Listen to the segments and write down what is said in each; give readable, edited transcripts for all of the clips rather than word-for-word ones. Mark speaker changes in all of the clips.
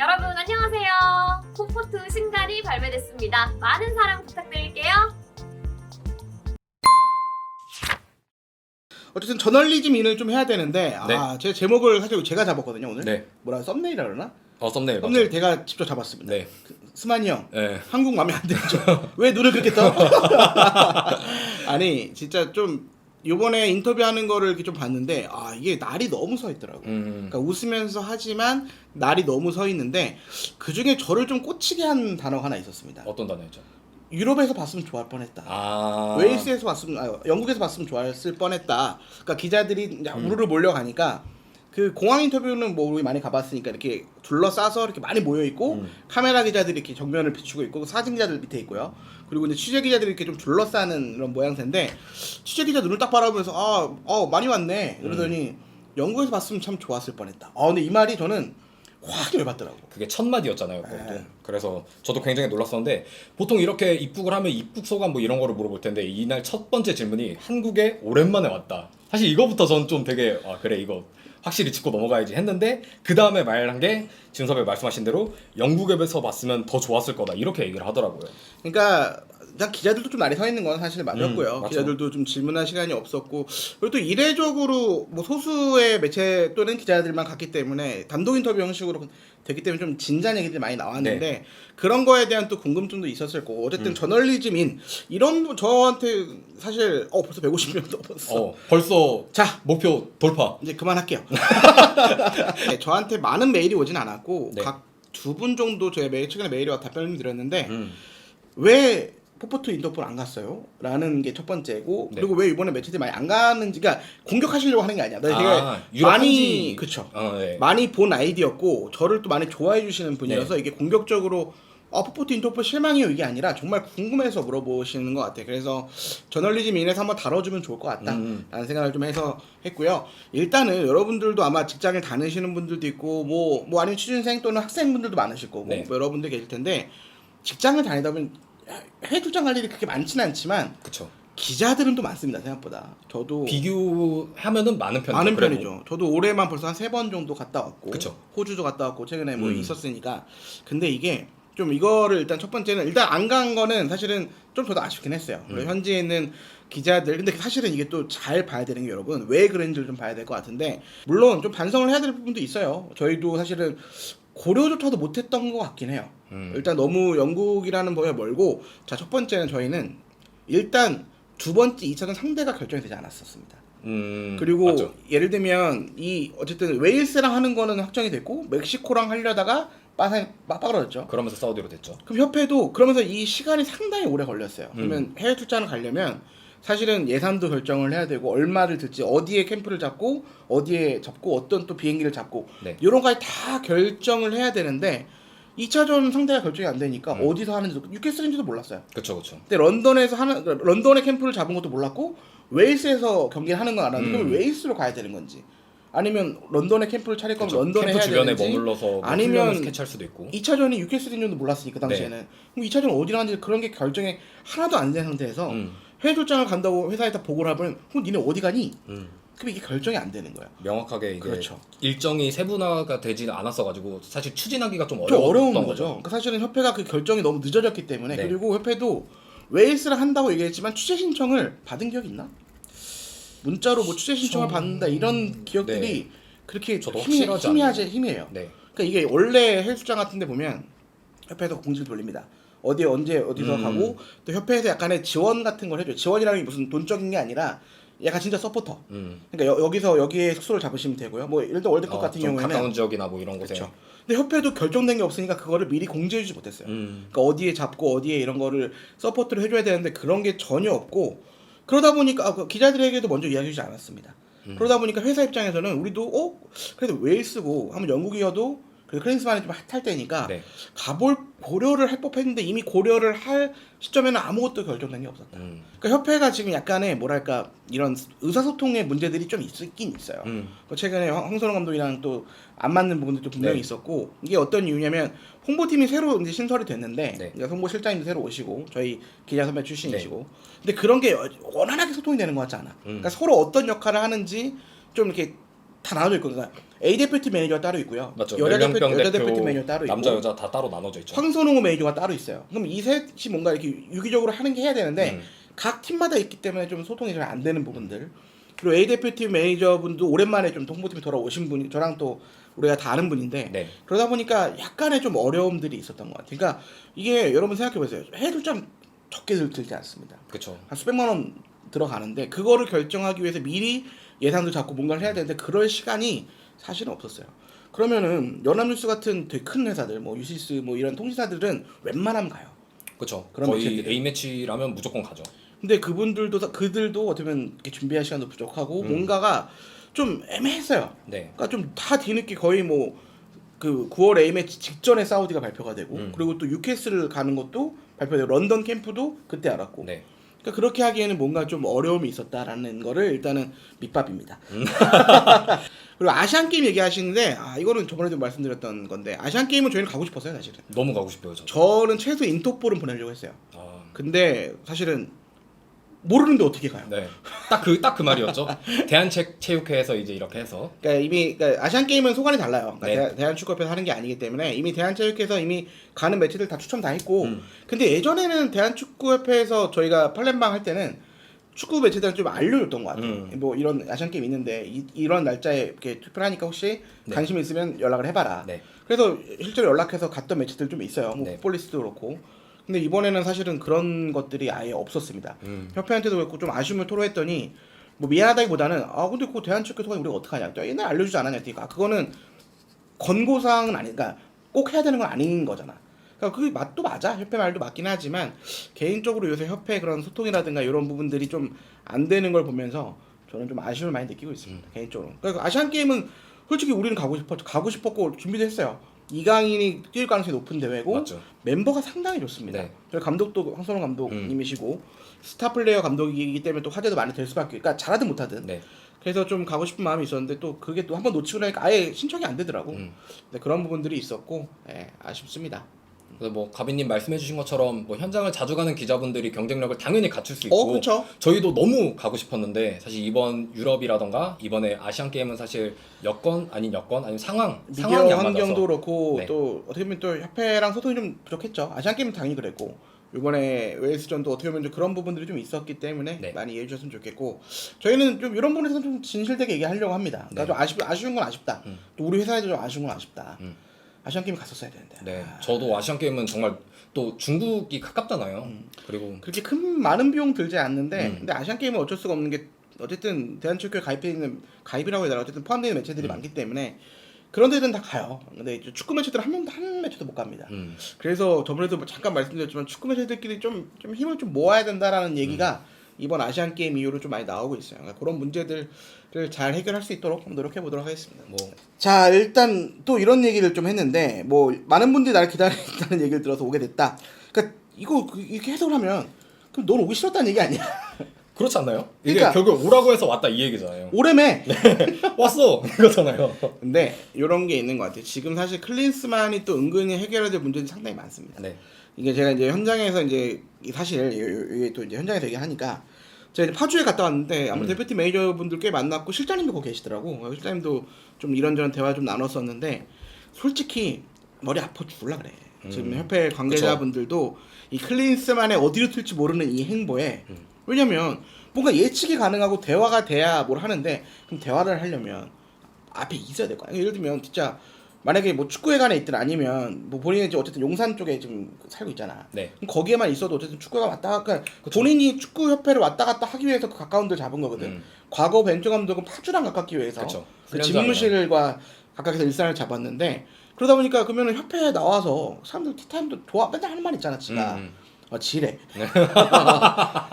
Speaker 1: 여러분 안녕하세요. 콤포트 신갈이 발매됐습니다. 많은 사랑 부탁드릴게요.
Speaker 2: 어쨌든 저널리즘인을 좀 해야 되는데
Speaker 3: 네.
Speaker 2: 제 제목을 사실 제가 잡았거든요 오늘.
Speaker 3: 네.
Speaker 2: 뭐라 썸네일이라 그러나?
Speaker 3: 썸네일
Speaker 2: 썸네일
Speaker 3: 맞죠?
Speaker 2: 제가 직접 잡았습니다.
Speaker 3: 네.
Speaker 2: 스만이 형
Speaker 3: 네.
Speaker 2: 한국 마음에 안 들죠? 왜 눈을 그렇게 떠? 아니 진짜 좀 요번에 인터뷰하는 거를 이렇게 좀 봤는데 이게 날이 너무 서 있더라고요. 그러니까 웃으면서 하지만 날이 너무 서 있는데 그 중에 저를 좀 꽂히게 한 단어가 하나 있었습니다.
Speaker 3: 어떤 단어였죠?
Speaker 2: 유럽에서 봤으면 좋아할 뻔했다.
Speaker 3: 웨일스
Speaker 2: 웨일스에서 봤으면 영국에서 봤으면 좋아했을 뻔했다. 그러니까 기자들이 이제 우르르 몰려가니까 그 공항 인터뷰는 뭐 우리 많이 가봤으니까 이렇게 둘러싸서 이렇게 많이 모여 있고 카메라 기자들이 이렇게 정면을 비추고 있고 사진 기자들 밑에 있고요. 그리고 이제 취재 기자들이 이렇게 좀 둘러싸는 이런 모양새인데 취재 기자 눈을 딱 바라보면서 많이 왔네. 그러더니 영국에서 봤으면 참 좋았을 뻔했다. 근데 이 말이 저는 확 열받더라고.
Speaker 3: 그게 첫 마디였잖아요. 그것도.
Speaker 2: 네.
Speaker 3: 그래서 저도 굉장히 놀랐었는데 보통 이렇게 입국을 하면 입국 소감 뭐 이런 거를 물어볼 텐데 이날 첫 번째 질문이 한국에 오랜만에 왔다. 사실 이거부터 전 좀 되게 그래 이거 확실히 짚고 넘어가야지 했는데 그 다음에 말한 게 지금 선배 말씀하신 대로 영국에서 봤으면 더 좋았을 거다 이렇게 얘기를 하더라고요.
Speaker 2: 그러니까 그냥 기자들도 좀 날이 서 있는 건 사실 맞았고요.
Speaker 3: 맞죠.
Speaker 2: 기자들도 좀 질문할 시간이 없었고 그리고 또 이례적으로 뭐 소수의 매체 또는 기자들만 갔기 때문에 단독 인터뷰 형식으로 되기 때문에 좀 진지한 얘기들이 많이 나왔는데 그런 거에 대한 또 궁금증도 있었을 거고 어쨌든 저널리즘인 이런 분 저한테 사실 벌써 150명 넘었어.
Speaker 3: 벌써
Speaker 2: 자
Speaker 3: 목표 돌파.
Speaker 2: 이제 그만할게요. 네, 저한테 많은 메일이 오진 않았고
Speaker 3: 네.
Speaker 2: 각 두 분 정도 최근에 메일이 와 답변을 드렸는데 왜 포포트 인터폴 안 갔어요? 라는 게 첫 번째고
Speaker 3: 네.
Speaker 2: 그리고 왜 이번에 매체들이 많이 안 가는지가 공격하시려고 하는 게 아니야. 되게
Speaker 3: 유럽
Speaker 2: 많이
Speaker 3: 편지.
Speaker 2: 그쵸.
Speaker 3: 네.
Speaker 2: 많이 본 아이디였고 저를 또 많이 좋아해 주시는 분이어서 이게 공격적으로 포포트 인터폴 실망이요 이게 아니라 정말 궁금해서 물어보시는 것 같아요. 그래서 저널리즘 인에서 한번 다뤄주면 좋을 것 같다 라는 생각을 좀 해서 했고요. 일단은 여러분들도 아마 직장을 다니시는 분들도 있고 뭐 아니면 취준생 또는 학생분들도 많으실 거고
Speaker 3: 네.
Speaker 2: 뭐 여러분들 계실 텐데 직장을 다니다 보면 해외 출장 갈 일이 그렇게 많지는 않지만
Speaker 3: 그쵸.
Speaker 2: 기자들은 또 많습니다 생각보다. 저도
Speaker 3: 비교하면은 많은 편이죠.
Speaker 2: 많은
Speaker 3: 그래도.
Speaker 2: 편이죠. 저도 올해만 벌써 한 3번 정도 갔다 왔고
Speaker 3: 그쵸.
Speaker 2: 호주도 갔다 왔고 최근에 뭐 있었으니까. 근데 이게 좀 이거를 일단 첫 번째는 일단 안 간 거는 사실은 좀 저도 아쉽긴 했어요. 그리고 현지에 있는 기자들 근데 사실은 이게 또 잘 봐야 되는 게 여러분 왜 그런지를 좀 봐야 될 것 같은데 물론 좀 반성을 해야 될 부분도 있어요. 저희도 사실은 고려조차도 못했던 것 같긴 해요. 일단 너무 영국이라는 거에 멀고 자 첫 번째는 저희는 일단 두 번째 2차전 상대가 결정이 되지 않았었습니다. 그리고
Speaker 3: 맞죠.
Speaker 2: 예를 들면 이 어쨌든 웨일스랑 하는 거는 확정이 됐고 멕시코랑 하려다가 빠그러졌죠.
Speaker 3: 그러면서 사우디로 됐죠.
Speaker 2: 그럼 협회도 그러면서 이 시간이 상당히 오래 걸렸어요. 그러면 해외 출장을 가려면 사실은 예산도 결정을 해야 되고 얼마를 들지 어디에 캠프를 잡고 어디에 잡고 어떤 또 비행기를 잡고
Speaker 3: 네.
Speaker 2: 이런 거까지 다 결정을 해야 되는데 2차전 상대가 결정이 안 되니까 어디서 하는지도 뉴캐슬인지도 몰랐어요.
Speaker 3: 그쵸 그쵸.
Speaker 2: 근데 런던에 캠프를 잡은 것도 몰랐고 웨일스에서 경기를 하는 건 알았는데 그럼 웨일스로 가야 되는 건지 아니면 런던에 캠프를 차릴 거면
Speaker 3: 그쵸.
Speaker 2: 런던에
Speaker 3: 캠프
Speaker 2: 해야
Speaker 3: 주변에
Speaker 2: 되는지
Speaker 3: 머물러서 뭐
Speaker 2: 아니면
Speaker 3: 훈련을 스케치할 수도 있고.
Speaker 2: 2차전이 뉴캐슬인지도 몰랐으니까 당시에는 그럼 2차전 어디로 하는지 그런 게 결정이 하나도 안 된 상태에서 해외 출장을 간다고 회사에다 보고를 하면 그럼 니네 어디 가니? 그럼 이게 결정이 안 되는 거예요.
Speaker 3: 명확하게 이제
Speaker 2: 그렇죠.
Speaker 3: 일정이 세분화가 되지 않았어가지고 사실 추진하기가 좀
Speaker 2: 좀 어려운
Speaker 3: 어려웠던
Speaker 2: 거죠.
Speaker 3: 거죠.
Speaker 2: 그러니까 사실은 협회가 그 결정이 너무 늦어졌기 때문에
Speaker 3: 네.
Speaker 2: 그리고 협회도 웨일스를 한다고 얘기했지만 취재 신청을 받은 기억이 있나? 문자로 뭐 취재 신청을 받는다 이런 기억들이
Speaker 3: 네.
Speaker 2: 그렇게
Speaker 3: 저도 확실하지
Speaker 2: 희미해요.
Speaker 3: 네.
Speaker 2: 그러니까 이게 원래 해외 출장 같은데 보면 협회에서 공지를 돌립니다. 어디에 언제 어디서 가고 또 협회에서 약간의 지원 같은 걸 해줘요. 지원이라는 게 무슨 돈적인 게 아니라 약간 진짜 서포터. 그러니까 여기에 숙소를 잡으시면 되고요. 뭐 예를 들어 월드컵 같은
Speaker 3: 좀
Speaker 2: 경우에는
Speaker 3: 가까운 지역이나 뭐 이런 곳에.
Speaker 2: 그렇죠. 근데 협회도 결정된 게 없으니까 그거를 미리 공지해주지 못했어요. 그러니까 어디에 잡고 어디에 이런 거를 서포트를 해줘야 되는데 그런 게 전혀 없고 그러다 보니까 그 기자들에게도 먼저 이야기해주지 않았습니다. 그러다 보니까 회사 입장에서는 우리도 그래도 웨일스고 한번 영국이어도 그래도 크리스마스는 좀 핫할 때니까
Speaker 3: 네.
Speaker 2: 가볼 고려를 할 법했는데 이미 고려를 할 시점에는 아무것도 결정된 게 없었다. 그러니까 협회가 지금 약간의 뭐랄까 이런 의사소통의 문제들이 좀 있긴 있어요. 최근에 황선홍 감독이랑 또 안 맞는 부분들도 분명히
Speaker 3: 네.
Speaker 2: 있었고 이게 어떤 이유냐면 홍보팀이 새로 이제 신설이 됐는데
Speaker 3: 네.
Speaker 2: 그러니까 홍보실장님도 새로 오시고 저희 기자 선배 출신이시고 근데 그런 게 원활하게 소통이 되는 것 같지 않아. 그러니까 서로 어떤 역할을 하는지 좀 이렇게 다 나눠져 있거든요. 그러니까 A 대표팀 매니저가 따로 있고요.
Speaker 3: 맞죠.
Speaker 2: 여자
Speaker 3: 연령병
Speaker 2: 대표팀 매니저 따로 있고,
Speaker 3: 남자 여자 다 따로 나눠져 있죠.
Speaker 2: 황선홍 매니저가 따로 있어요. 그럼 이 셋이 뭔가 이렇게 유기적으로 하는 게 해야 되는데 각 팀마다 있기 때문에 좀 소통이 잘 안 되는 부분들. 그리고 A 대표팀 매니저분도 오랜만에 좀 홍보팀에 돌아오신 분이 저랑 또 우리가 다 아는 분인데
Speaker 3: 네.
Speaker 2: 그러다 보니까 약간의 좀 어려움들이 있었던 것 같아요. 그러니까 이게 여러분 생각해 보세요. 해도 좀 적게 들지 않습니다.
Speaker 3: 그렇죠.
Speaker 2: 한 수백만 원 들어가는데 그거를 결정하기 위해서 미리 예산도 잡고 뭔가를 해야 되는데 그럴 시간이 사실은 없었어요. 그러면은 연합뉴스 같은 되게 큰 회사들, 뭐 유시스 뭐 이런 통신사들은 웬만하면 가요.
Speaker 3: 그렇죠.
Speaker 2: 그런
Speaker 3: 거의
Speaker 2: 매체들이.
Speaker 3: A 매치라면 무조건 가죠.
Speaker 2: 근데 그들도 어떻게 보면 이렇게 준비할 시간도 부족하고 뭔가가 좀 애매했어요.
Speaker 3: 네.
Speaker 2: 그러니까 좀 다 뒤늦게 거의 뭐 그 9월 A 매치 직전에 사우디가 발표가 되고 그리고 또 유캐슬을 가는 것도 발표되고 런던 캠프도 그때 알았고.
Speaker 3: 네.
Speaker 2: 그러니까 그렇게 하기에는 뭔가 좀 어려움이 있었다라는 거를 일단은 밑밥입니다. 그리고 아시안 게임 얘기하시는데 이거는 저번에도 말씀드렸던 건데 아시안 게임은 저희는 가고 싶었어요 사실은.
Speaker 3: 너무 가고 싶어요, 저.
Speaker 2: 저는 최소 인터폴은 보내려고 했어요. 근데 사실은 모르는데 어떻게 가요?
Speaker 3: 네. 딱 그 말이었죠. 대한체육회에서 이제 이렇게 해서.
Speaker 2: 그러니까 아시안 게임은 소관이 달라요. 그러니까
Speaker 3: 네.
Speaker 2: 대한축구협회에서 하는 게 아니기 때문에 이미 대한체육회에서 이미 가는 매체들 다 추첨 다 했고. 근데 예전에는 대한축구협회에서 저희가 팔렘방 할 때는 축구 매체들한테 좀 알려줬던 것 같아요. 뭐 이런 아시안 게임 있는데 이런 날짜에 이렇게 투표를 하니까 혹시
Speaker 3: 네.
Speaker 2: 관심 있으면 연락을 해봐라.
Speaker 3: 네.
Speaker 2: 그래서 실제로 연락해서 갔던 매체들 좀 있어요. 뭐
Speaker 3: 네.
Speaker 2: 폴리스도 그렇고. 근데 이번에는 사실은 그런 것들이 아예 없었습니다. 협회한테도 그렇고 좀 아쉬움을 토로했더니 뭐 미안하다기보다는 근데 그 대한축구 소관 우리가 어떡하냐. 또 옛날 알려주지 않았냐. 그러니까 그거는 권고사항은 아니니까 꼭 해야 되는 건 아닌 거잖아. 그러니까 그 맛도 맞아. 협회 말도 맞긴 하지만 개인적으로 요새 협회 그런 소통이라든가 이런 부분들이 좀 안 되는 걸 보면서 저는 좀 아쉬움을 많이 느끼고 있습니다. 개인적으로. 그러니까 아시안 게임은 솔직히 우리는 가고 싶었고 준비도 했어요. 이강인이 뛸 가능성이 높은 대회고
Speaker 3: 맞죠.
Speaker 2: 멤버가 상당히 좋습니다.
Speaker 3: 네.
Speaker 2: 저희 감독도 황선홍 감독님이시고 스타 플레이어 감독이기 때문에 또 화제도 많이 될 수밖에. 그러니까 잘하든 못하든.
Speaker 3: 네.
Speaker 2: 그래서 좀 가고 싶은 마음이 있었는데 또 그게 또 한번 놓치고 나니까 아예 신청이 안 되더라고. 근데 그런 부분들이 있었고 아쉽습니다.
Speaker 3: 그래서 뭐 가비님 말씀해주신 것처럼 뭐 현장을 자주 가는 기자분들이 경쟁력을 당연히 갖출 수 있고
Speaker 2: 그렇죠.
Speaker 3: 저희도 너무 가고 싶었는데 사실 이번 유럽이라던가 이번에 아시안 게임은 사실 여건 아니면 상황이
Speaker 2: 미디어
Speaker 3: 안
Speaker 2: 환경도
Speaker 3: 맞아서
Speaker 2: 그렇고
Speaker 3: 네.
Speaker 2: 또 어떻게 보면 또 협회랑 소통이 좀 부족했죠. 아시안 게임은 당연히 그랬고 이번에 웨일스전도 어떻게 보면 좀 그런 부분들이 좀 있었기 때문에
Speaker 3: 네.
Speaker 2: 많이 이해해 주셨으면 좋겠고 저희는 좀 이런 부분에서 좀 진실되게 얘기하려고 합니다. 그러니까
Speaker 3: 네.
Speaker 2: 좀 아쉬운 건 아쉽다. 또 우리 회사에도 좀 아쉬운 건 아쉽다. 아시안 게임 갔었어야 되는데.
Speaker 3: 네, 저도 아시안 게임은 정말 또 중국이 가깝잖아요. 그리고
Speaker 2: 그렇게 많은 비용 들지 않는데 근데 아시안 게임은 어쩔 수가 없는 게 어쨌든 대한축구에 가입이라고 해야 되나 어쨌든 포함되는 매체들이 많기 때문에 그런 데는 다 가요. 근데 이제 축구 매체들은 한 매체도 못 갑니다. 그래서 저번에도 뭐 잠깐 말씀드렸지만 축구 매체들끼리 좀 힘을 좀 모아야 된다라는 얘기가 이번 아시안 게임 이후로 좀 많이 나오고 있어요. 그러니까 그런 문제들을 잘 해결할 수 있도록 한번 노력해 보도록 하겠습니다.
Speaker 3: 뭐
Speaker 2: 자, 일단 또 이런 얘기를 좀 했는데 뭐 많은 분들이 나를 기다린다는 얘기를 들어서 오게 됐다. 그러니까 이거 이렇게 해석을 하면 그럼 넌 오기 싫었다는 얘기 아니야?
Speaker 3: 그렇지 않나요? 이게
Speaker 2: 그러니까-
Speaker 3: 결국 오라고 해서 왔다 이 얘기잖아요.
Speaker 2: 오래매.
Speaker 3: 왔어 이거잖아요.
Speaker 2: 근데 이런 게 있는 것 같아요. 지금 사실 클린스만이 또 은근히 해결해야 될 문제들이 상당히 많습니다.
Speaker 3: 네.
Speaker 2: 이게 제가 이제 현장에서 이제 사실 이게 또 이제 현장에서 얘기하니까 제가 이제 파주에 갔다 왔는데 아무래도 대표팀 매니저분들 꽤 만났고 실장님도 거기 계시더라고. 실장님도 좀 이런저런 대화 좀 나눴었는데 솔직히 머리 아파 죽을라 그래. 지금 협회 관계자분들도 이 클린스만의 어디로 튈지 모르는 이 행보에 왜냐면 뭔가 예측이 가능하고 대화가 돼야 뭘 하는데 그럼 대화를 하려면 앞에 있어야 될 거야. 예를 들면 진짜 만약에 뭐 축구회관에 있든 아니면 뭐 본인이 이제 어쨌든 용산 쪽에 지금 살고 있잖아.
Speaker 3: 네.
Speaker 2: 그럼 거기에만 있어도 어쨌든 축구회관 왔다 갔다 본인이 축구협회를 왔다 갔다 하기 위해서 그 가까운 데를 잡은 거거든. 과거 벤투 감독은 파주랑 가깝기 위해서
Speaker 3: 그쵸.
Speaker 2: 그
Speaker 3: 훈련장이랑.
Speaker 2: 집무실과 가깝게서 일산을 잡았는데 그러다 보니까 그러면은 협회에 나와서 사람들 티타임도 좋아 맨날 하는 말 있잖아 지가. 지래.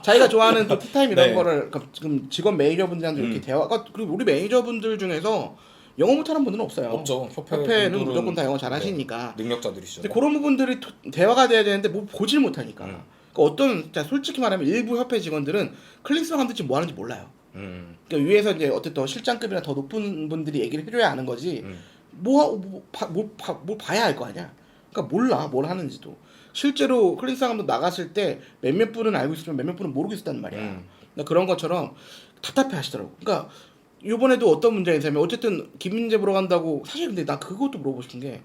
Speaker 2: 자기가 좋아하는 또 티타임 이런
Speaker 3: 네.
Speaker 2: 거를 지금 직원 매니저분들한테 이렇게 대화가 그리고 우리 매니저분들 중에서 영어 못하는 분들은 없어요.
Speaker 3: 없죠.
Speaker 2: 협회는
Speaker 3: 분들은
Speaker 2: 무조건 다 영어 잘하시니까.
Speaker 3: 네, 능력자들이시죠.
Speaker 2: 근데 그런 부분들이 대화가 돼야 되는데 뭐 보질 못하니까. 그러니까 어떤 솔직히 말하면 일부 협회 직원들은 클린스만 감독이 뭐 하는지 몰라요. 그러니까 위에서 이제 어쨌든 더 실장급이나 더 높은 분들이 얘기를 해줘야 아는 거지. 뭘 봐야 할 거 아니야. 그러니까 몰라 뭘 하는지도. 실제로 클린스만 감독 나갔을 때 몇몇 분은 알고 있으면 몇몇 분은 모르고 있었단 말이야. 그러니까 그런 것처럼 답답해 하시더라고. 그러니까 이번에도 어떤 문제가 있냐면 어쨌든 김민재 보러 간다고 사실 근데 나 그것도 물어보고 싶은 게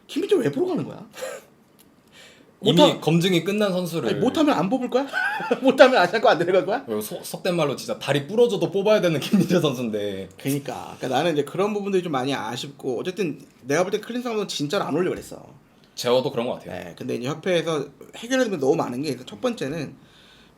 Speaker 2: 김민재 왜 보러 가는 거야?
Speaker 3: 이미 검증이 끝난 선수를
Speaker 2: 아니, 못하면 안 뽑을 거야? 못하면 아시안컵 안 데려갈 거야?
Speaker 3: 속된 말로 진짜 다리 부러져도 뽑아야 되는 김민재 선수인데.
Speaker 2: 그러니까 나는 이제 그런 부분들이 좀 많이 아쉽고 어쨌든 내가 볼 때 클린스 감독은 진짜로 안 올려 그랬어.
Speaker 3: 제어도 그런 것 같아요.
Speaker 2: 네, 근데 이제 협회에서 해결해야 되는 게 너무 많은 게 첫 번째는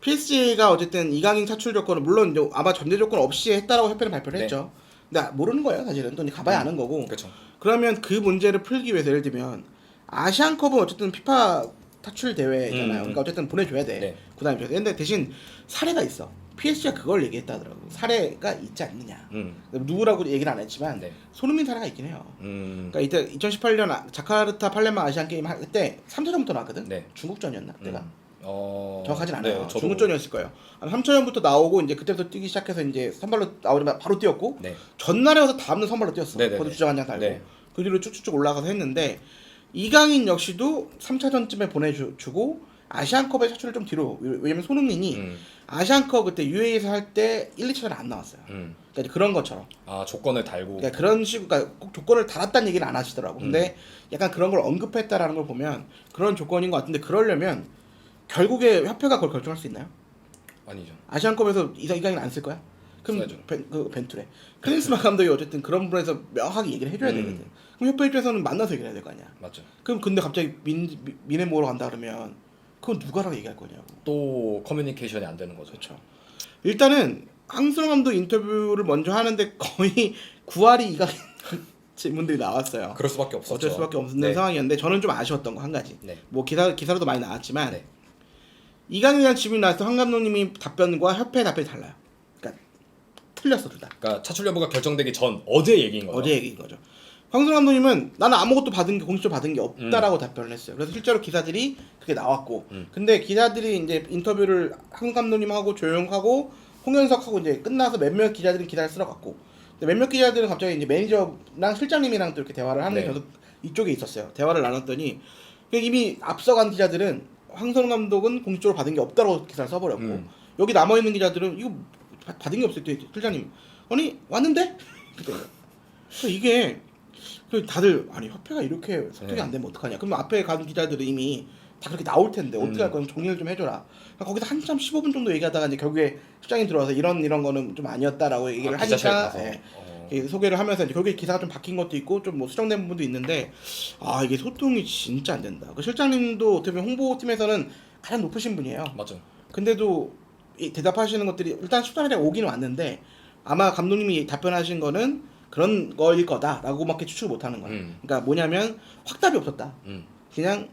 Speaker 2: PSG가 어쨌든 이강인 차출 조건을 물론 이제 아마 전제 조건 없이 했다라고 협회는 발표를
Speaker 3: 네.
Speaker 2: 했죠. 근데 모르는 거예요 사실은 또 이제 가봐야 아는 거고.
Speaker 3: 그렇죠.
Speaker 2: 그러면 그 문제를 풀기 위해서 예를 들면 아시안컵은 어쨌든 피파 타출 대회잖아요. 그러니까 어쨌든 보내줘야 돼.
Speaker 3: 네.
Speaker 2: 구단 입장에서. 근데 대신 사례가 있어. PSG가 그걸 얘기했다더라고. 사례가 있지 않느냐. 누구라고 얘기는 안 했지만
Speaker 3: 네.
Speaker 2: 손흥민 사례가 있긴 해요.
Speaker 3: 그러니까
Speaker 2: 이때 2018년 자카르타 팔레마 아시안 게임 할 때 3차전부터 나왔거든.
Speaker 3: 네.
Speaker 2: 중국전이었나 그때가.
Speaker 3: 어...
Speaker 2: 정확하진 않아요.
Speaker 3: 네, 저도...
Speaker 2: 중국전이었을 거예요. 3차전부터 나오고 이제 그때부터 뛰기 시작해서 이제 선발로 나오자마자 바로 뛰었고
Speaker 3: 네.
Speaker 2: 전날에 와서 다음날 선발로 뛰었어.
Speaker 3: 네네네.
Speaker 2: 거기 주장 한 장 달고
Speaker 3: 네.
Speaker 2: 그 뒤로 쭉쭉쭉 올라가서 했는데 이강인 역시도 3차전쯤에 보내주고 아시안컵의 차출을 좀 뒤로 왜냐면 손흥민이 아시안컵 그때 UAE에서 할 때 1, 2차전에 안 나왔어요. 그러니까 이제 그런 것처럼.
Speaker 3: 아 조건을 달고.
Speaker 2: 그러니까 그런 식으로 그러니까 꼭 조건을 달았다는 얘기는 안 하시더라고. 근데 약간 그런 걸 언급했다라는 걸 보면 그런 조건인 것 같은데 그러려면 결국에 협회가 그걸 결정할 수 있나요?
Speaker 3: 아니죠.
Speaker 2: 아시안컵에서 이강인 안 쓸 거야? 그럼
Speaker 3: 써야죠.
Speaker 2: 벤투레. 클린스만 감독이 어쨌든 그런 부분에서 명확하게 얘기를 해줘야 되거든. 그럼 협회 입장에서는 만나서 얘기를 해야 될 거 아니야.
Speaker 3: 맞죠.
Speaker 2: 그럼 근데 갑자기 민해 모으러 간다 그러면 그건 누가라고 얘기할 거냐고.
Speaker 3: 또 커뮤니케이션이 안 되는 거죠.
Speaker 2: 그렇죠. 일단은 황순호 감독 인터뷰를 먼저 하는데 거의 9할이 이강인 질문들이 나왔어요.
Speaker 3: 그럴 수밖에 없었죠.
Speaker 2: 어쩔 수밖에 없는
Speaker 3: 네.
Speaker 2: 상황이었는데 저는 좀 아쉬웠던 거 한 가지.
Speaker 3: 네.
Speaker 2: 뭐 기사로도 많이 나왔지만
Speaker 3: 네.
Speaker 2: 이강인에 대한 질문이 나왔을 때 황 감독님이 답변과 협회의 답변이 달라요. 그러니까 틀렸어 둘 다.
Speaker 3: 그러니까 차출 여부가 결정되기 전 어제 얘기인 거죠.
Speaker 2: 어제 얘기인 거죠. 황순호 감독님은 나는 아무것도 공식적으로 받은 게 없다라고 답변을 했어요. 그래서 실제로 기사들이 그게 나왔고, 근데 기자들이 이제 인터뷰를 황 감독님하고 조용하고 홍현석하고 이제 끝나서 몇몇 기자들은 기사를 쓰러 갔고, 근데 몇몇 기자들은 갑자기 이제 매니저랑 실장님이랑 또 이렇게 대화를 하는 게
Speaker 3: 네.
Speaker 2: 저도 이쪽에 있었어요. 대화를 나눴더니 이미 앞서간 기자들은 황선홍 감독은 공식적으로 받은 게 없다고 기사를 써버렸고, 여기 남아 있는 기자들은 이거 받은 게 없을 때 실장님 아니 왔는데 그래서 이게 다들 아니 협회가 이렇게 소통이 안 되면 어떡하냐. 그럼 앞에 간 기자들은 이미 다 그렇게 나올 텐데 어떻게 할 거면 정리를 좀 해줘라. 그러니까 거기서 한참 15분 정도 얘기하다가 이제 결국에 실장님 들어와서 이런 거는 좀 아니었다라고 얘기를 하니까 소개를 하면서 이제 결국에 기사가 좀 바뀐 것도 있고 좀 뭐 수정된 부분도 있는데 아 이게 소통이 진짜 안 된다. 그 실장님도 어떻게 보면 홍보팀에서는 가장 높으신 분이에요.
Speaker 3: 맞죠.
Speaker 2: 근데도 이 대답하시는 것들이 일단 14일에 오기는 왔는데 아마 감독님이 답변하신 거는 그런 거일 거다라고밖에 추측을 못하는 거예요. 그러니까 뭐냐면 확답이 없었다. 그냥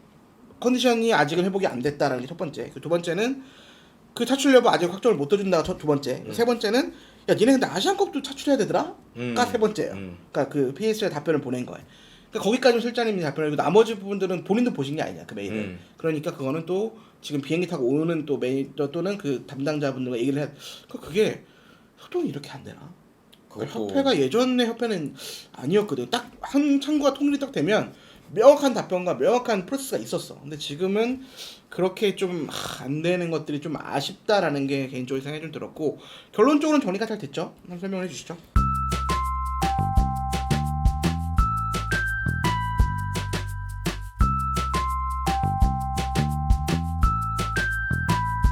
Speaker 2: 컨디션이 아직은 회복이 안 됐다라는 게 첫 번째. 그 두 번째는 그 차출 여부 아직 확정을 못 해준다가 두 번째. 세 번째는 야 니네 근데 아시안컵도 차출해야 되더라?가 세 번째예요. 그러니까 그 PSG에 답변을 보낸 거예요. 그러니까 거기까지 실장님이 답변을 하고 나머지 부분들은 본인도 보신 게 아니냐 그 메일을. 그러니까 그거는 또 지금 비행기 타고 오는 또 매니저 또는 그 담당자분들과 얘기를 해. 그게 소통이 이렇게 안 되나? 협회가 예전의 협회는 아니었거든. 딱 한 창구가 통일이 딱 되면 명확한 답변과 명확한 프로세스가 있었어. 근데 지금은 그렇게 좀 안 되는 것들이 좀 아쉽다라는 게 개인적으로 생각이 좀 들었고 결론적으로는 정리가 잘 됐죠? 한번 설명을 해주시죠.